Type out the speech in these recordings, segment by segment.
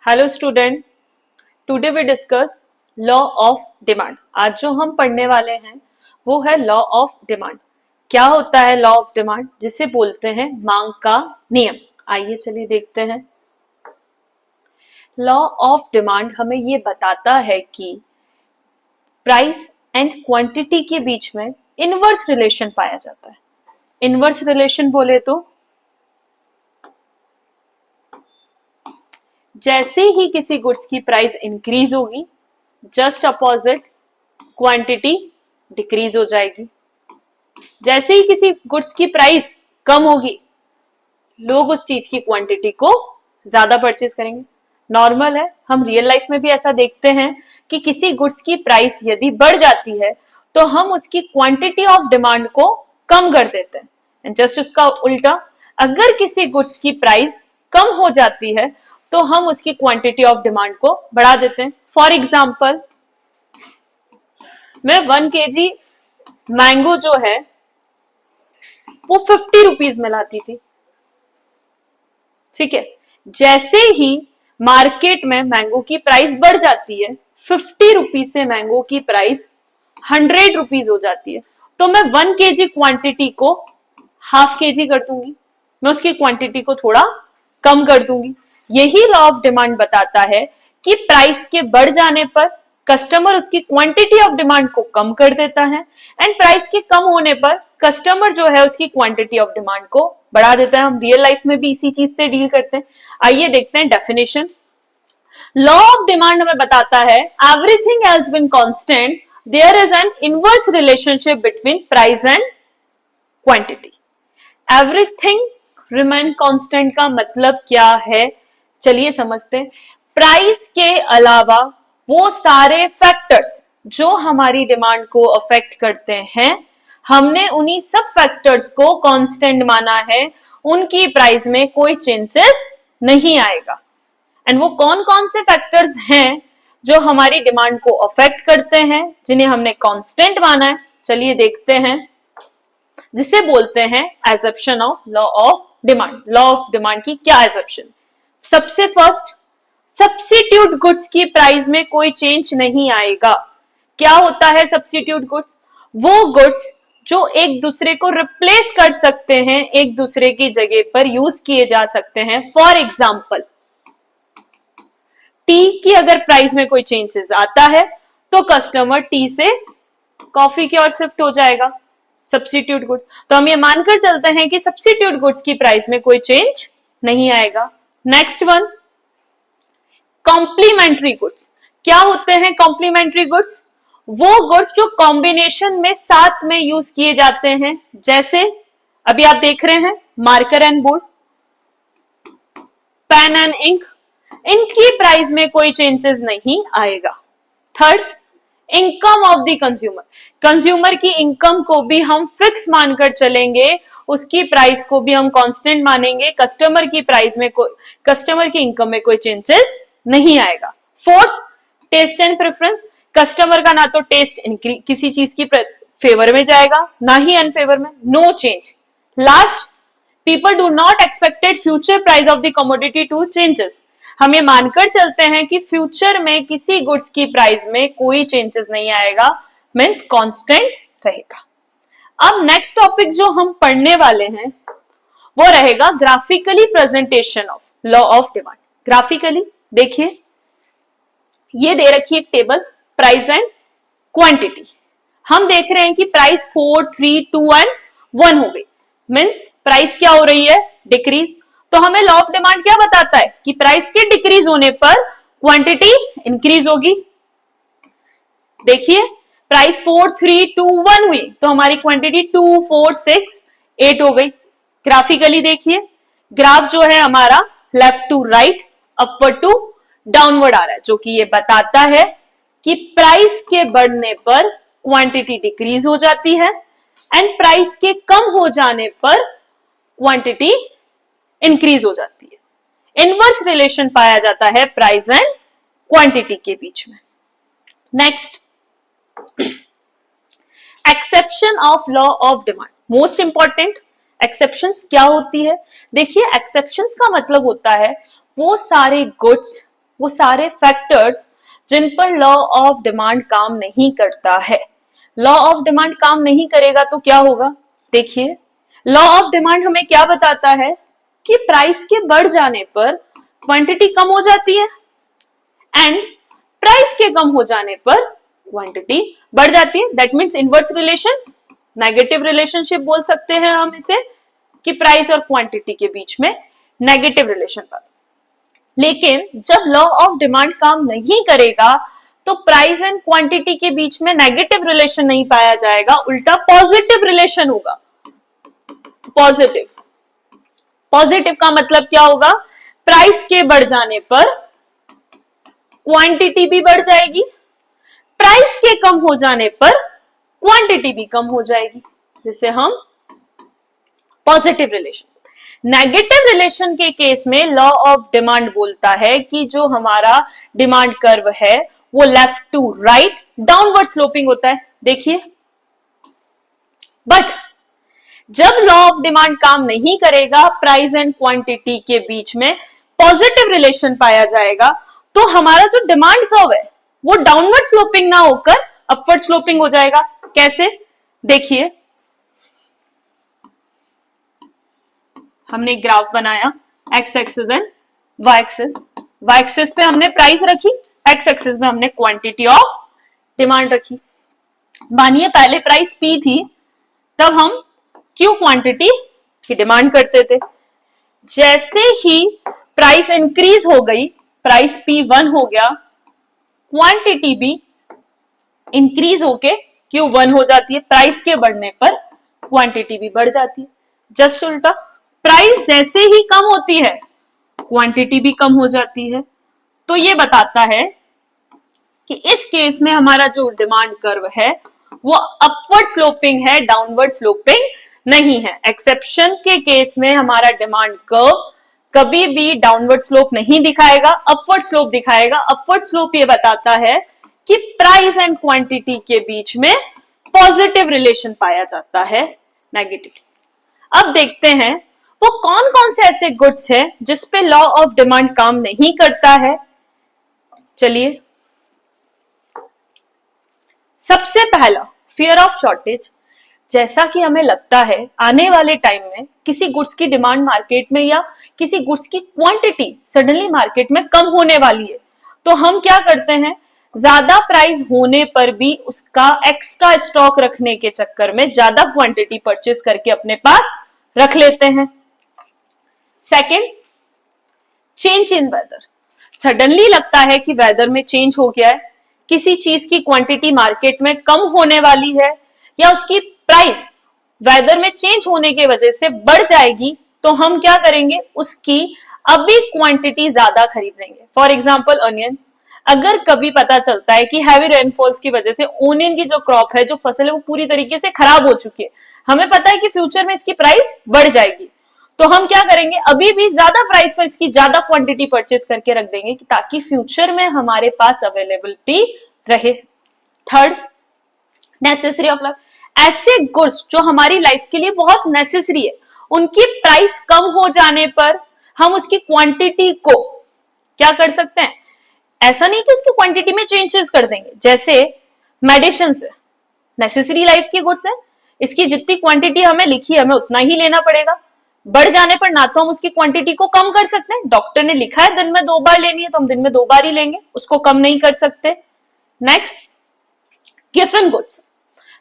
Hello student, today we discuss law of demand. आज जो हम पढ़ने वाले हैं वो है लॉ ऑफ डिमांड। क्या होता है लॉ ऑफ डिमांड, जिसे बोलते हैं मांग का नियम। आइए चलिए देखते हैं। लॉ ऑफ डिमांड हमें ये बताता है कि प्राइस एंड क्वांटिटी के बीच में इनवर्स रिलेशन पाया जाता है। इनवर्स रिलेशन बोले तो जैसे ही किसी गुड्स की प्राइस इंक्रीज होगी, जस्ट अपोजिट क्वांटिटी डिक्रीज हो जाएगी। जैसे ही किसी गुड्स की प्राइस कम होगी, लोग उस चीज की क्वांटिटी को ज्यादा परचेज करेंगे। नॉर्मल है, हम रियल लाइफ में भी ऐसा देखते हैं कि किसी गुड्स की प्राइस यदि बढ़ जाती है तो हम उसकी क्वांटिटी ऑफ डिमांड को कम कर देते हैं। एंड जस्ट उसका उल्टा, अगर किसी गुड्स की प्राइस कम हो जाती है तो हम उसकी क्वांटिटी ऑफ डिमांड को बढ़ा देते हैं। फॉर एग्जाम्पल, मैं 1 kg मैंगो जो है वो 50 रुपीज में लाती थी, ठीक है। जैसे ही मार्केट में मैंगो की प्राइस बढ़ जाती है, 50 रुपीज से मैंगो की प्राइस 100 रुपीज हो जाती है, तो मैं 1 kg क्वांटिटी को हाफ kg कर दूंगी, मैं उसकी क्वांटिटी को थोड़ा कम कर दूंगी। यही लॉ ऑफ डिमांड बताता है कि प्राइस के बढ़ जाने पर कस्टमर उसकी क्वांटिटी ऑफ डिमांड को कम कर देता है, एंड प्राइस के कम होने पर कस्टमर जो है उसकी क्वांटिटी ऑफ डिमांड को बढ़ा देता है। हम रियल लाइफ में भी इसी चीज से डील करते हैं। आइए देखते हैं डेफिनेशन। लॉ ऑफ डिमांड हमें बताता है everything else been constant, there is an inverse relationship between price and quantity. Everything remain constant का मतलब क्या है, चलिए समझते हैं। प्राइस के अलावा वो सारे फैक्टर्स जो हमारी डिमांड को अफेक्ट करते हैं, हमने उन्हीं सब फैक्टर्स को कांस्टेंट माना है, उनकी प्राइस में कोई चेंजेस नहीं आएगा। एंड वो कौन कौन से फैक्टर्स हैं जो हमारी डिमांड को अफेक्ट करते हैं, जिन्हें हमने कांस्टेंट माना है, चलिए देखते हैं। जिसे बोलते हैं assumption of law of demand. Law of demand की क्या एजप्शन? सबसे फर्स्ट, सब्स्टिट्यूट गुड्स की प्राइस में कोई चेंज नहीं आएगा। क्या होता है सब्स्टिट्यूट गुड्स? वो गुड्स जो एक दूसरे को रिप्लेस कर सकते हैं, एक दूसरे की जगह पर यूज किए जा सकते हैं। फॉर एग्जाम्पल, टी की अगर प्राइस में कोई चेंजेस आता है तो कस्टमर टी से कॉफी की ओर शिफ्ट हो जाएगा। सब्स्टिट्यूट गुड, तो हम ये मानकर चलते हैं कि सब्स्टिट्यूट गुड्स की प्राइस में कोई चेंज नहीं आएगा। Next one, complementary goods. क्या होते हैं कॉम्प्लीमेंट्री गुड्स? वो गुड्स जो कॉम्बिनेशन में साथ में यूज किए जाते हैं। जैसे अभी आप देख रहे हैं marker and board, pen and ink, इनकी प्राइस में कोई चेंजेस नहीं आएगा। Third, income of the consumer. Consumer की इनकम को भी हम फिक्स मानकर चलेंगे, उसकी प्राइस को भी हम कांस्टेंट मानेंगे। कस्टमर की प्राइस में कस्टमर की इनकम में कोई चेंजेस नहीं आएगा। Fourth, taste and preference. Customer का ना तो टेस्ट किसी चीज की फेवर में जाएगा, ना ही अनफेवर में, no change. Last, people do not expected future price of the commodity to changes. हम ये मानकर चलते हैं कि फ्यूचर में किसी गुड्स की प्राइस में कोई चेंजेस नहीं आएगा, मींस कांस्टेंट रहेगा। अब नेक्स्ट टॉपिक जो हम पढ़ने वाले हैं वो रहेगा graphically presentation of law of demand. Graphically देखिए, ये दे रखी एक टेबल, प्राइस एंड क्वांटिटी। हम देख रहे हैं कि प्राइस 4, 3, 2 एंड 1 हो गई, मींस प्राइस क्या हो रही है? डिक्रीज। तो हमें लॉ ऑफ डिमांड क्या बताता है कि प्राइस के डिक्रीज होने पर क्वांटिटी इंक्रीज होगी। देखिए, प्राइस 4, 3, 2, 1 हुई तो हमारी क्वांटिटी 2, 4, 6, 8 हो गई। ग्राफिकली देखिए, ग्राफ जो है हमारा left to right, upward to downward आ रहा है, जो कि ये बताता है कि प्राइस के बढ़ने पर क्वांटिटी डिक्रीज हो जाती है एंड प्राइस के कम हो जाने पर क्वांटिटी इंक्रीज हो जाती है। इनवर्स रिलेशन पाया जाता है प्राइस एंड क्वांटिटी के बीच में। Next, exception of law of demand, most important. Exceptions क्या होती है? देखिए, एक्सेप्शंस का मतलब होता है वो सारे गुड्स, वो सारे फैक्टर्स जिन पर लॉ ऑफ डिमांड काम नहीं करता है। लॉ ऑफ डिमांड काम नहीं करेगा तो क्या होगा? देखिए, लॉ ऑफ डिमांड हमें क्या बताता है कि प्राइस के बढ़ जाने पर क्वांटिटी कम हो जाती है एंड प्राइस के कम हो जाने पर क्वांटिटी बढ़ जाती है। That means inverse relation, negative relationship बोल सकते हैं हम इसे, कि प्राइस और क्वांटिटी के बीच में नेगेटिव रिलेशन पास। लेकिन जब लॉ ऑफ डिमांड काम नहीं करेगा तो प्राइस एंड क्वांटिटी के बीच में नेगेटिव रिलेशन नहीं पाया जाएगा, उल्टा पॉजिटिव रिलेशन होगा। पॉजिटिव, पॉजिटिव का मतलब क्या होगा? प्राइस के बढ़ जाने पर क्वांटिटी भी बढ़ जाएगी, प्राइस के कम हो जाने पर क्वांटिटी भी कम हो जाएगी, जिसे हम पॉजिटिव रिलेशन। नेगेटिव रिलेशन के केस में लॉ ऑफ डिमांड बोलता है कि जो हमारा डिमांड कर्व है वो left to right downward sloping होता है। देखिए, बट जब लॉ ऑफ डिमांड काम नहीं करेगा, प्राइस एंड क्वांटिटी के बीच में पॉजिटिव रिलेशन पाया जाएगा, तो हमारा जो डिमांड कर्व है वो डाउनवर्ड स्लोपिंग ना होकर अपवर्ड स्लोपिंग हो जाएगा। कैसे? देखिए, हमने एक ग्राफ बनाया, X axis and Y axis. Y axis पे हमने प्राइस रखी, एक्स एक्सिस में हमने क्वांटिटी ऑफ डिमांड रखी। मानिए पहले प्राइस पी थी, तब हम क्यू क्वांटिटी की डिमांड करते थे। जैसे ही प्राइस इंक्रीज हो गई, प्राइस P1 हो गया, क्वांटिटी भी इंक्रीज होके Q1 हो जाती है। प्राइस के बढ़ने पर क्वांटिटी भी बढ़ जाती है। जस्ट उल्टा, प्राइस जैसे ही कम होती है क्वांटिटी भी कम हो जाती है। तो ये बताता है कि इस केस में हमारा जो डिमांड कर्व है वो अपवर्ड स्लोपिंग है, डाउनवर्ड स्लोपिंग नहीं है। एक्सेप्शन के केस में हमारा डिमांड कर्व कभी भी डाउनवर्ड स्लोप नहीं दिखाएगा, अपवर्ड स्लोप दिखाएगा। अपवर्ड स्लोप ये बताता है कि प्राइस एंड क्वांटिटी के बीच में पॉजिटिव रिलेशन पाया जाता है, नेगेटिव। अब देखते हैं वो कौन कौन से ऐसे गुड्स हैं जिस पे लॉ ऑफ डिमांड काम नहीं करता है। चलिए, सबसे पहला फियर ऑफ शॉर्टेज। जैसा कि हमें लगता है आने वाले टाइम में किसी गुड्स की डिमांड मार्केट में या किसी गुड्स की क्वांटिटी सडनली मार्केट में कम होने वाली है, तो हम क्या करते हैं, ज्यादा प्राइस होने पर भी उसका एक्स्ट्रा स्टॉक रखने के चक्कर में ज्यादा क्वांटिटी परचेस करके अपने पास रख लेते हैं। Second, change in weather. Suddenly लगता है कि वेदर में चेंज हो गया है, किसी चीज की क्वांटिटी मार्केट में कम होने वाली है या उसकी प्राइस वेदर में चेंज होने की वजह से बढ़ जाएगी, तो हम क्या करेंगे, उसकी अभी क्वांटिटी ज्यादा खरीद लेंगे। फॉर एग्जाम्पल अनियन, अगर कभी पता चलता है कि हैवी रेनफॉल्स की वजह से ओनियन की जो क्रॉप है, जो फसल है, वो पूरी तरीके से खराब हो चुकी है, हमें पता है कि फ्यूचर में इसकी प्राइस बढ़ जाएगी, तो हम क्या करेंगे, अभी भी ज्यादा प्राइस पर इसकी ज्यादा क्वांटिटी परचेस करके रख देंगे ताकि फ्यूचर में हमारे पास अवेलेबिलिटी रहे। Third, necessary of life. ऐसे गुड्स जो हमारी लाइफ के लिए बहुत नेसेसरी है, उनकी प्राइस कम हो जाने पर हम उसकी क्वांटिटी को क्या कर सकते हैं, ऐसा नहीं कि उसकी क्वांटिटी में चेंजेस कर देंगे। जैसे मेडिसिन है, नेसेसरी लाइफ की गुड्स है, इसकी जितनी क्वांटिटी हमें लिखी है हमें उतना ही लेना पड़ेगा। बढ़ जाने पर ना तो हम उसकी क्वांटिटी को कम कर सकते हैं, डॉक्टर ने लिखा है दिन में 2 बार लेनी है तो हम दिन में 2 बार ही लेंगे, उसको कम नहीं कर सकते। नेक्स्ट, गिफन गुड्स,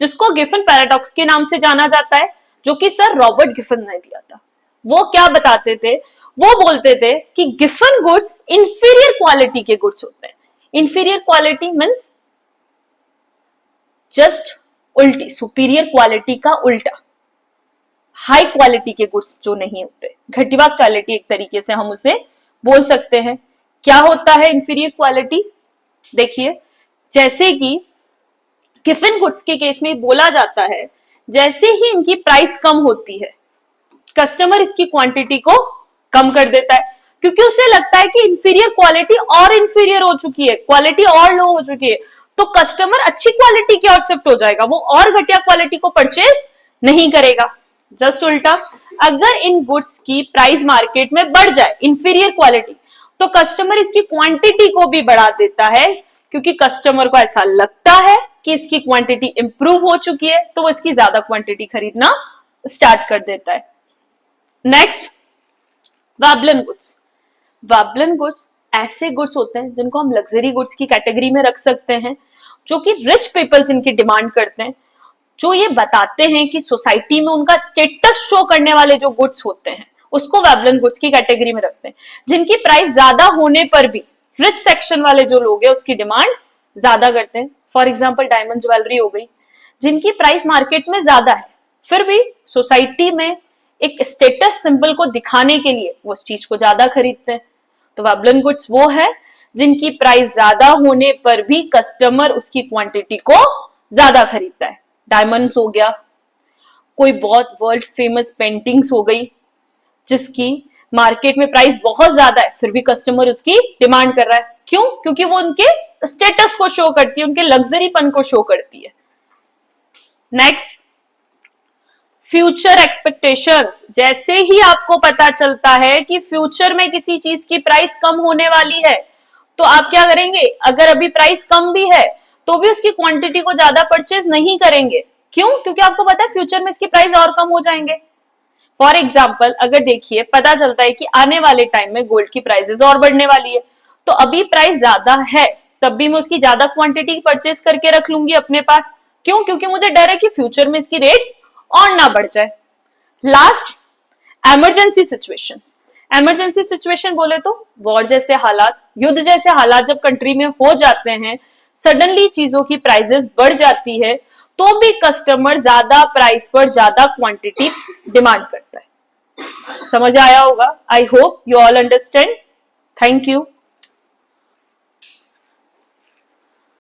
जिसको गिफन पैराडॉक्स के नाम से जाना जाता है, जो कि सर रॉबर्ट गिफन ने दिया था। वो क्या बताते थे, वो बोलते थे कि गिफन गुड्स इंफीरियर क्वालिटी के गुड्स होते हैं। इंफीरियर क्वालिटी मींस जस्ट उल्टी, सुपीरियर क्वालिटी का उल्टा, हाई क्वालिटी के गुड्स जो नहीं होते, घटिया क्वालिटी एक तरीके से हम उसे बोल सकते हैं। क्या होता है इंफीरियर क्वालिटी? देखिए, जैसे कि गिफन गुड्स के केस में बोला जाता है, जैसे ही इनकी प्राइस कम होती है, कस्टमर इसकी क्वांटिटी को कम कर देता है, क्योंकि उसे लगता है कि इंफीरियर क्वालिटी और इंफीरियर हो चुकी है, क्वालिटी और लो हो चुकी है, तो कस्टमर अच्छी क्वालिटी की ओर शिफ्ट हो जाएगा, वो और घटिया क्वालिटी को परचेस नहीं करेगा। जस्ट उल्टा, अगर इन गुड्स की प्राइस मार्केट में बढ़ जाए, इंफीरियर क्वालिटी, तो कस्टमर इसकी क्वांटिटी को भी बढ़ा देता है, क्योंकि कस्टमर को ऐसा लगता है कि इसकी क्वांटिटी इंप्रूव हो चुकी है, तो वो इसकी ज्यादा क्वांटिटी खरीदना स्टार्ट कर देता है। Next, Veblen goods. Veblen goods ऐसे गुड्स होते हैं जिनको हम लग्जरी गुड्स की कैटेगरी में रख सकते हैं, जो कि रिच पीपल्स इनकी डिमांड करते हैं, जो ये बताते हैं कि सोसाइटी में उनका स्टेटस शो करने वाले जो गुड्स होते हैं उसको वैबलन गुड्स की कैटेगरी में रखते हैं, जिनकी प्राइस ज्यादा होने पर भी रिच सेक्शन वाले जो लोग हैं उसकी डिमांड ज्यादा करते हैं। फॉर एग्जाम्पल डायमंड ज्वेलरी हो गई, जिनकी प्राइस मार्केट में ज्यादा है, फिर भी सोसाइटी में एक स्टेटस सिंबल को दिखाने के लिए वो उस चीज को ज्यादा खरीदते हैं। तो वैबलन गुड्स वो है जिनकी प्राइस ज्यादा होने पर भी कस्टमर उसकी क्वांटिटी को ज्यादा खरीदता है। डायमंड्स हो गया, कोई बहुत वर्ल्ड फेमस पेंटिंग्स हो गई जिसकी मार्केट में प्राइस बहुत ज्यादा है, फिर भी कस्टमर उसकी डिमांड कर रहा है। क्यों? क्योंकि वो उनके स्टेटस को शो करती है, उनके लग्जरीपन को शो करती है। Next, future expectations. जैसे ही आपको पता चलता है कि फ्यूचर में किसी चीज की प्राइस कम होने वाली है, तो आप क्या करेंगे? अगर अभी प्राइस कम भी है तो भी उसकी क्वांटिटी को ज्यादा परचेज नहीं करेंगे। क्यों? क्योंकि आपको पता है फ्यूचर में इसकी प्राइस और कम हो जाएंगे। फॉर एग्जाम्पल, अगर देखिए पता चलता है कि आने वाले टाइम में गोल्ड की प्राइसेस और बढ़ने वाली है, तो अभी प्राइस ज्यादा है तब भी मैं उसकी ज्यादा क्वांटिटी परचेज करके रख लूंगी अपने पास। क्यों? क्योंकि मुझे डर है कि फ्यूचर में इसकी रेट्स और ना बढ़ जाए। Last, emergency situations. Emergency situation बोले तो वॉर जैसे हालात, युद्ध जैसे हालात जब कंट्री में हो जाते हैं, सडनली चीजों की प्राइसेस बढ़ जाती है, तो भी कस्टमर ज्यादा प्राइस पर ज्यादा क्वांटिटी डिमांड करता है। समझ आया होगा? I hope you all understand. Thank you.